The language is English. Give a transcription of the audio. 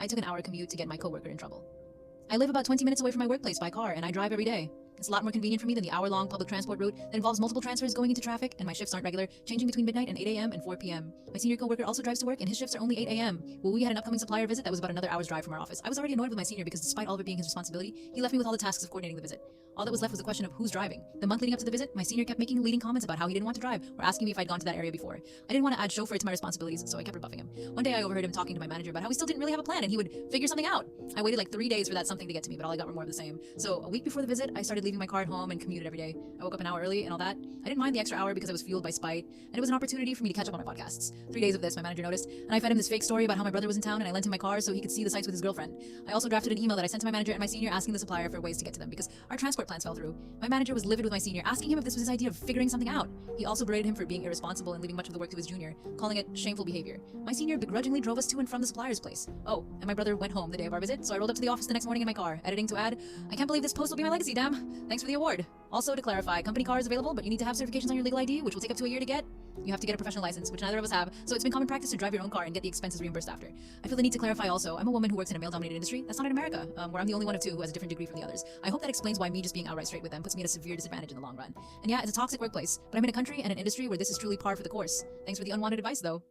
I took an hour commute to get my coworker in trouble. I live about 20 minutes away from my workplace by car, and I drive every day. It's a lot more convenient for me than the hour-long public transport route that involves multiple transfers going into traffic, and my shifts aren't regular, changing between midnight and 8 a.m. and 4 p.m. My senior coworker also drives to work, and his shifts are only 8 a.m. Well, we had an upcoming supplier visit that was about another hour's drive from our office. I was already annoyed with my senior because despite all of it being his responsibility, he left me with all the tasks of coordinating the visit. All that was left was the question of who's driving. The month leading up to the visit, my senior kept making leading comments about how he didn't want to drive, or asking me if I'd gone to that area before. I didn't want to add chauffeur to my responsibilities, so I kept rebuffing him. One day I overheard him talking to my manager about how he still didn't really have a plan and he would figure something out. I waited like 3 days for that something to get to me, but all I got were more of the same. So a week before the visit, I started leaving my car at home and commuted every day. I woke up an hour early and all that. I didn't mind the extra hour because I was fueled by spite, and it was an opportunity for me to catch up on my podcasts. 3 days of this, my manager noticed, and I fed him this fake story about how my brother was in town and I lent him my car so he could see the sights with his girlfriend. I also drafted an email that I sent to my manager and my senior asking the supplier for ways to get to them because our transport plans fell through. My manager was livid with my senior, asking him if this was his idea of figuring something out. He also berated him for being irresponsible and leaving much of the work to his junior, calling it shameful behavior. My senior begrudgingly drove us to and from the supplier's place. Oh, and my brother went home the day of our visit, so I rolled up to the office the next morning in my car, editing to add, I can't believe this post will be my legacy, damn. Thanks for the award. Also, to clarify, company car is available, but you need to have certifications on your legal ID, which will take up to a year to get. You have to get a professional license, which neither of us have, so it's been common practice to drive your own car and get the expenses reimbursed after. I feel the need to clarify also, I'm a woman who works in a male-dominated industry. That's not in America, where I'm the only one of two who has a different degree from the others. I hope that explains why me just being outright straight with them puts me at a severe disadvantage in the long run. And yeah, it's a toxic workplace, but I'm in a country and an industry where this is truly par for the course. Thanks for the unwanted advice, though.